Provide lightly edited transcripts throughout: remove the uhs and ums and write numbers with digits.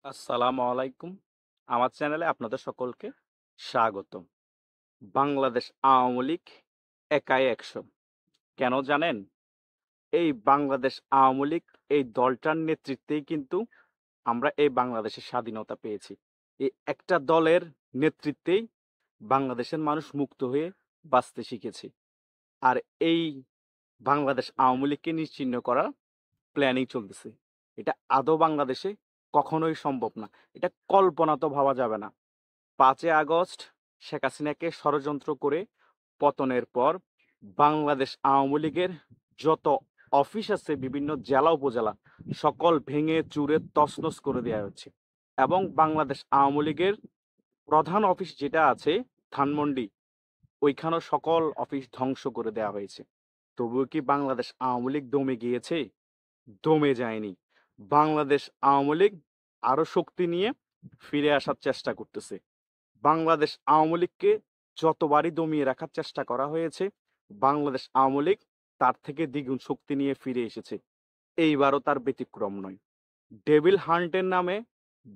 আসসালামু আলাইকুম। আমার চ্যানেলে আপনাদের সকলকে স্বাগতম। বাংলাদেশ আওয়ামী লীগ একাই ১০০। কেন জানেন? এই বাংলাদেশ আওয়ামী লীগ এই দলটার নেতৃত্বেই কিন্তু আমরা এই বাংলাদেশের স্বাধীনতা পেয়েছি। এই একটা দলের নেতৃত্বেই বাংলাদেশের মানুষ মুক্ত হয়ে বাঁচতে শিখেছে। আর এই বাংলাদেশ আওয়ামী লীগকে নিশ্চিহ্ন করার প্ল্যানিং চলতেছে। এটা আদৌ বাংলাদেশে কখনোই সম্ভব না। এটা কল্পনাতেও ভাবা যাবে না। ৫ই আগস্ট শেখ হাসিনাকে ষড়যন্ত্র করে পতনের পর বাংলাদেশ আওয়ামী লীগের যত অফিস আছে বিভিন্ন জেলা উপজেলা সকল ভেঙে চুরে তছনছ করে দেওয়া হচ্ছে এবং বাংলাদেশ আওয়ামী লীগের প্রধান অফিস যেটা আছে ধানমন্ডি ওইখানেও সকল অফিস ধ্বংস করে দেওয়া হয়েছে। তবুও কি বাংলাদেশ আওয়ামী লীগ দমে গিয়েছে? দমে যায়নি। বাংলাদেশ আওয়ামী লীগ আরো শক্তি নিয়ে ফিরে আসার চেষ্টা করতেছে। বাংলাদেশ আওয়ামী লীগকে যতবারই দমিয়ে রাখার চেষ্টা করা হয়েছে, বাংলাদেশ আওয়ামী লীগ তার থেকে দ্বিগুণ শক্তি নিয়ে ফিরে এসেছে। এইবারও তার ব্যতিক্রম নয়। ডেভিল হান্টের নামে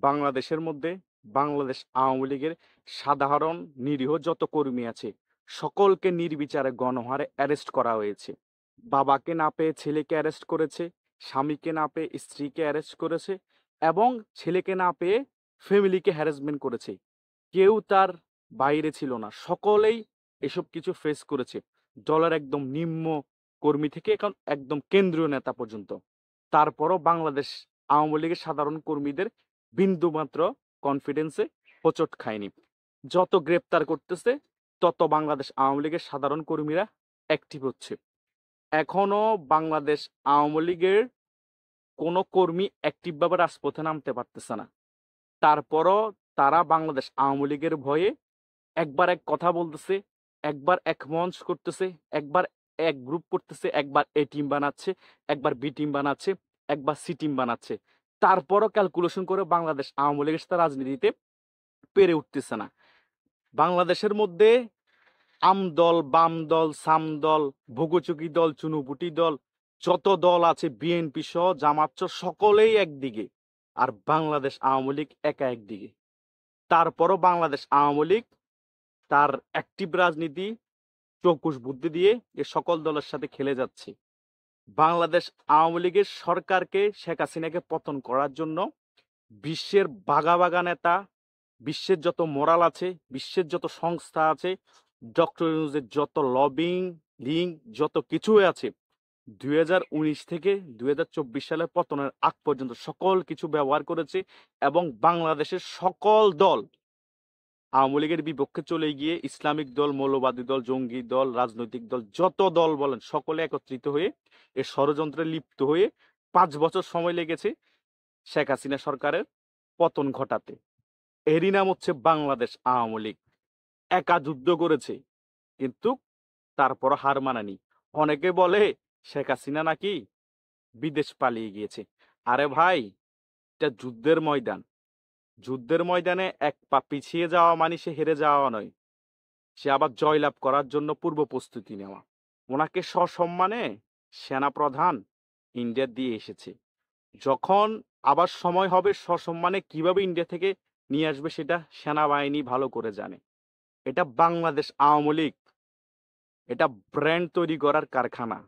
বাংলাদেশের মধ্যে বাংলাদেশ আওয়ামী লীগের সাধারণ নিরীহ যত কর্মী আছে সকলকে নির্বিচারে গণহারে অ্যারেস্ট করা হয়েছে। বাবাকে না পেয়ে ছেলেকে অ্যারেস্ট করেছে, স্বামীকে না পেয়ে স্ত্রীকে অ্যারেস্ট করেছে এবং ছেলেকে না পেয়ে ফ্যামিলিকে হ্যারাসমেন্ট করেছে। কেউ তার বাইরে ছিল না। সকলেই এসব কিছু ফেস করেছে। দলের একদম নিম্ন কর্মী থেকে এখন একদম কেন্দ্রীয় নেতা পর্যন্ত। তারপরও বাংলাদেশ আওয়ামী লীগের সাধারণ কর্মীদের বিন্দুমাত্র কনফিডেন্সে হোঁচট খায়নি। যত গ্রেপ্তার করতেছে তত বাংলাদেশ আওয়ামী লীগের সাধারণ কর্মীরা অ্যাক্টিভ হচ্ছে। এখনো বাংলাদেশ আওয়ামী লীগের কোনো কর্মী অ্যাক্টিভভাবে রাজপথে নামতে পারতেছে না। তারপরও তারা বাংলাদেশ আওয়ামী লীগের ভয়ে একবার এক কথা বলতেছে, একবার এক মঞ্চ করতেছে, একবার এক গ্রুপ করতেছে, একবার এ টিম বানাচ্ছে, একবার বি টিম বানাচ্ছে, একবার সি টিম বানাচ্ছে। তারপরও ক্যালকুলেশন করে বাংলাদেশ আওয়ামী লীগের সাথে রাজনীতিতে পেরে উঠতেছে না। বাংলাদেশের মধ্যে আম দল, বাম দল, সাম দল, ভোগচুকি দল, চুনুপুটি দল, যত দল আছে বিএনপি সহ জামাত সহ সকলেই একদিকে। আর বাংলাদেশ আওয়ামী লীগ একা একদিকে। তারপরও বাংলাদেশ আওয়ামী লীগ তার অ্যাক্টিভ রাজনীতি চৌকুশ বুদ্ধি দিয়ে এ সকল দলের সাথে খেলে যাচ্ছে। বাংলাদেশ আওয়ামী লীগের সরকারকে শেখ হাসিনাকে পতন করার জন্য বিশ্বের বাঘা বাঘা নেতা, বিশ্বের যত মোরাল আছে, বিশ্বের যত সংস্থা আছে, ডক্টর ইউনূসের যত লবিং লিঙ্ক যত কিছুই আছে ২০১৯ থেকে ২০২৪ সালের পতনের আগ পর্যন্ত সকল কিছু ব্যবহার করেছে এবং বাংলাদেশের সকল দল আওয়ামী লীগের বিপক্ষে চলে গিয়ে ইসলামিক দল, মৌলবাদী দল, জঙ্গি দল, রাজনৈতিক দল যত দল বলেন সকলে একত্রিত হয়ে এ ষড়যন্ত্রে লিপ্ত হয়ে ৫ বছর সময় লেগেছে শেখ হাসিনা সরকারের পতন ঘটাতে। এরই নাম হচ্ছে বাংলাদেশ আওয়ামী লীগ। একা যুদ্ধ করেছে কিন্তু তারপর হার মানানি। অনেকে বলে শেখ হাসিনা নাকি বিদেশ পালিয়ে গিয়েছে। আরে ভাই, এটা যুদ্ধের ময়দান। যুদ্ধের ময়দানে এক পা পিছিয়ে যাওয়া মানে সে হেরে যাওয়া নয়, সে আবার জয়লাভ করার জন্য পূর্ব প্রস্তুতি নেওয়া। ওনাকে সসম্মানে সেনাপ্রধান ইন্ডিয়া দিয়ে এসেছে। যখন আবার সময় হবে সসম্মানে কিভাবে ইন্ডিয়া থেকে নিয়ে আসবে সেটা সেনাবাহিনী ভালো করে জানে। এটা বাংলাদেশ আওয়ামী লীগ, এটা ব্র্যান্ড তৈরি করার কারখানা।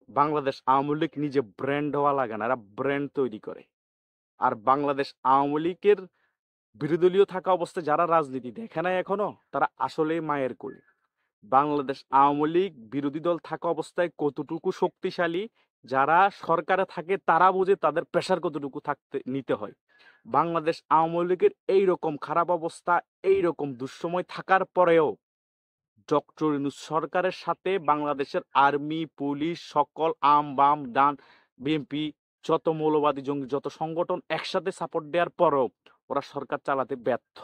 বাংলাদেশ আওয়ামী লীগ নিজে ব্র্যান্ড হওয়া লাগে না, এরা ব্র্যান্ড তৈরি করে। আর বাংলাদেশ আওয়ামী লীগের বিরোধী দলীয় থাকা অবস্থায় যারা রাজনীতি দেখে নাই এখনো, তারা আসলেই মায়ের কোল। বাংলাদেশ আওয়ামী লীগ বিরোধী দল থাকা অবস্থায় কতটুকু শক্তিশালী, যারা সরকারে থাকে তারা বুঝে তাদের প্রেশার কতটুকু থাকতে নিতে হয়। বাংলাদেশ আওয়ামী লীগের এইরকম খারাপ অবস্থা, এইরকম দুঃসময় থাকার পরেও ডক্টর ইউনূস সরকারের সাথে বাংলাদেশের আর্মি, পুলিশ, সকল আম, বাম, ডান, বিএনপি, যত মৌলবাদী জঙ্গি যত সংগঠন একসাথে সাপোর্ট দেওয়ার পরও ওরা সরকার চালাতে ব্যর্থ।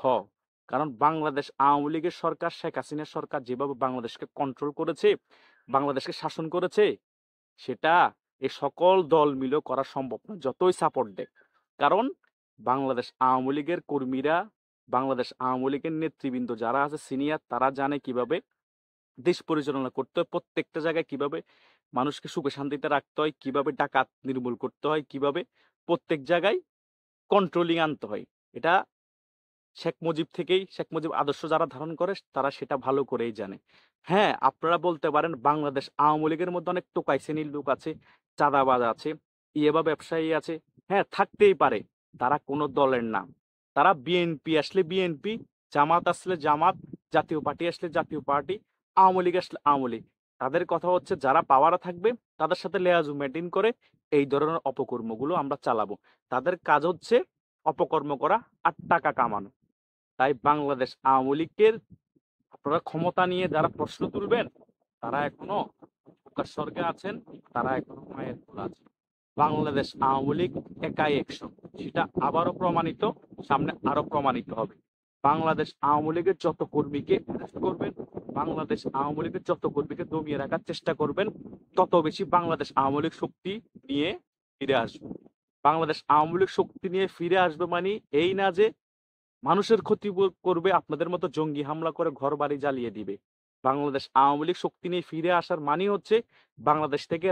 কারণ বাংলাদেশ আওয়ামী লীগের সরকার, শেখ হাসিনার সরকার যেভাবে বাংলাদেশকে কন্ট্রোল করেছে, বাংলাদেশকে শাসন করেছে, সেটা এই সকল দল মিলেও করা সম্ভব না যতই সাপোর্ট দেয়। কারণ বাংলাদেশ আওয়ামী লীগের কর্মীরা, বাংলাদেশ আওয়ামী লীগের নেতৃবৃন্দ যারা আছে সিনিয়র, তারা জানে কিভাবে দেশ পরিচালনা করতে হয়, প্রত্যেকটা জায়গায় কিভাবে মানুষকে সুখে শান্তিতে রাখতে হয়, কিভাবে ডাকাত নির্মূল করতে হয়, কিভাবে প্রত্যেক জায়গায় কন্ট্রোলিং আনতে হয়। এটা শেখ মুজিব আদর্শ যারা ধারণ করে তারা সেটা ভালো করেই জানে। হ্যাঁ, আপনারা বলতে পারেন বাংলাদেশ আওয়ামী লীগের মধ্যে অনেক টোকাই শ্রেণীর লোক আছে, চাঁদাবাজ আছে, ইয়েবা ব্যবসায়ী আছে। হ্যাঁ, থাকতেই পারে। তারা কোনো দলের না। তারা বিএনপি আসলে বিএনপি, জামাত আসলে জামাত, জাতীয় পার্টি আসলে জাতীয় পার্টি, আওয়ামী লীগ আসলে আওয়ামী লীগ। তাদের কথা হচ্ছে যারা পাওয়ারে থাকবে তাদের সাথে লেয়াজু মেইনটেইন করে এই ধরনের অপকর্মগুলো আমরা চালাবো। তাদের কাজ হচ্ছে অপকর্ম করা আর টাকা কামানো। তাই বাংলাদেশ আওয়ামী লীগের আপনারা ক্ষমতা নিয়ে যারা প্রশ্ন তুলবেন তারা এখনো খোকার স্বর্গে আছেন, তারা এখনো মায়ের কোলে আছেন। বাংলাদেশ আওয়ামী লীগ একাই একশো, সেটা আবারও প্রমাণিত, সামনে আরো প্রমাণিত হবে। বাংলাদেশ আওয়ামী লীগের যত কর্মীকে অ্যারেস্ট করবেন, বাংলাদেশ আওয়ামী লীগের যত কর্মীকে দমিয়ে রাখার চেষ্টা করবেন, তত বেশি বাংলাদেশ আওয়ামী লীগ শক্তি নিয়ে ফিরে আসবে। বাংলাদেশ আওয়ামী লীগ শক্তি নিয়ে ফিরে আসবে মানে এই না যে মানুষের ক্ষতি করবে, আপনাদের মতো জঙ্গি হামলা করে ঘরবাড়ি জ্বালিয়ে দিবে। বাংলাদেশ আওয়ামী লীগ শক্তি নিয়ে ফিরে আসার মানে হচ্ছে বাংলাদেশ থেকে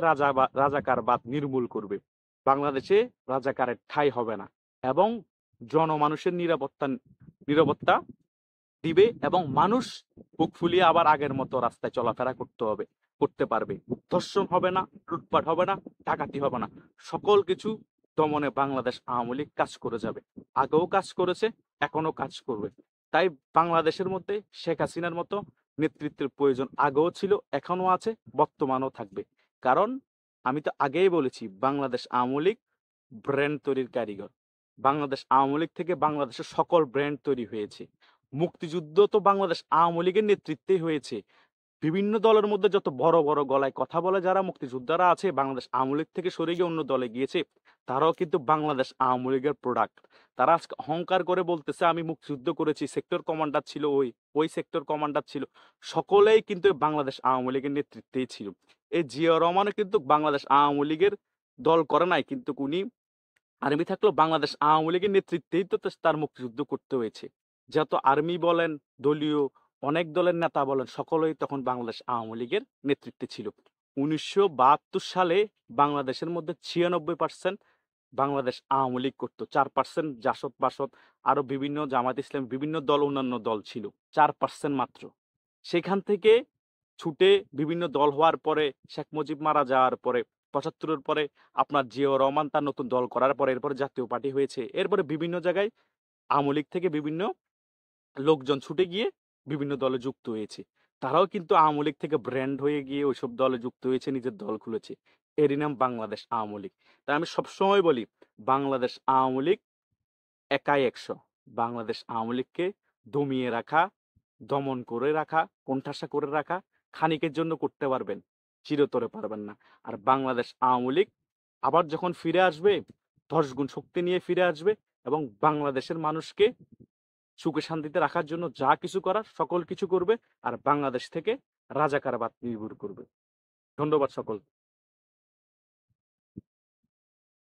রাজাকারবাদ নির্মূল করবে। বাংলাদেশে রাজাকারের ঠাঁই হবে না এবং জনমানুষের নিরাপত্তা দিবে এবং মানুষ বুক ফুলিয়ে আবার আগের মতো রাস্তায় চলাফেরা করতে পারবে। ধর্ষণ হবে না, লুটপাট হবে না, ডাকাতি হবে না। সকল কিছু দমনে বাংলাদেশ আওয়ামী লীগ কাজ করে যাবে। আগেও কাজ করেছে, এখনো কাজ করবে। তাই বাংলাদেশের মধ্যে শেখ হাসিনার মতো নেতৃত্বের প্রয়োজন আগেও ছিল, এখনো আছে, বর্তমানেও থাকবে। কারণ আমি তো আগেই বলেছি বাংলাদেশ আওয়ামী লীগ ব্র্যান্ড তৈরির কারিগর। বাংলাদেশ আওয়ামী লীগ থেকে বাংলাদেশের সকল ব্র্যান্ড তৈরি হয়েছে। মুক্তিযুদ্ধ তো বাংলাদেশ আওয়ামী লীগের নেতৃত্বেই হয়েছে। বিভিন্ন দলের মধ্যে যত বড় বড় গলায় কথা বলে যারা মুক্তিযোদ্ধারা আছে বাংলাদেশ আওয়ামী লীগ থেকে সরে গিয়ে অন্য দলে গিয়েছে, তারাও কিন্তু বাংলাদেশ আওয়ামী লীগের প্রোডাক্ট। তারা আজকে অহংকার করে বলতেছে আমি মুক্তিযুদ্ধ করেছি, সেক্টর কমান্ডার ছিল ওই সেক্টর কমান্ডার ছিল। সকলেই কিন্তু বাংলাদেশ আওয়ামী লীগের নেতৃত্বেই ছিল। এই জিয়া রহমানও কিন্তু বাংলাদেশ আওয়ামী লীগের দল করে নাই, কিন্তু উনি আর্মি থাকলেও বাংলাদেশ আওয়ামী লীগের নেতৃত্বেই তো তার মুক্তিযুদ্ধ করতে হয়েছে। যত আর্মি বলেন, দলীয় অনেক দলের নেতা বলেন, সকলেই তখন বাংলাদেশ আওয়ামী লীগের নেতৃত্বে ছিল। 1972 সালে বাংলাদেশের মধ্যে 96% বাংলাদেশ আওয়ামী লীগ করতো, 4% জাসদ বাসদ আরো বিভিন্ন জামাত ইসলাম বিভিন্ন দল অন্যান্য দল ছিল, 4% মাত্র। সেখান থেকে ছুটে বিভিন্ন দল হওয়ার পরে শেখ মুজিব মারা যাওয়ার পরে 75-এর পরে আপনার জিয়াউর রহমান তার নতুন দল করার পরে এরপরে জাতীয় পার্টি হয়েছে। এরপরে বিভিন্ন জায়গায় আওয়ামী লীগ থেকে বিভিন্ন লোকজন ছুটে গিয়ে বিভিন্ন দলে যুক্ত হয়েছে। তারাও কিন্তু আওয়ামী লীগ থেকে ব্র্যান্ড হয়ে গিয়ে ওইসব দলে যুক্ত হয়েছে, নিজের দল খুলেছে। এরই নাম বাংলাদেশ আওয়ামী লীগ। তাই আমি সবসময় বলি বাংলাদেশ আওয়ামী লীগ একাই একশো। বাংলাদেশ আওয়ামী লীগকে দমিয়ে রাখা, দমন করে রাখা, কোণঠাসা করে রাখা খানিকের জন্য করতে পারবেন, চিরতরে পারবেন না। আর বাংলাদেশ আওয়ামী লীগ আবার যখন ফিরে আসবে 10 গুণ শক্তি নিয়ে ফিরে আসবে এবং বাংলাদেশের মানুষকে সুখে শান্তিতে রাখার জন্য যা কিছু করার সকল কিছু করবে আর বাংলাদেশ থেকে রাজাকারবাদ নির্মূল করবে। ধন্যবাদ সকল।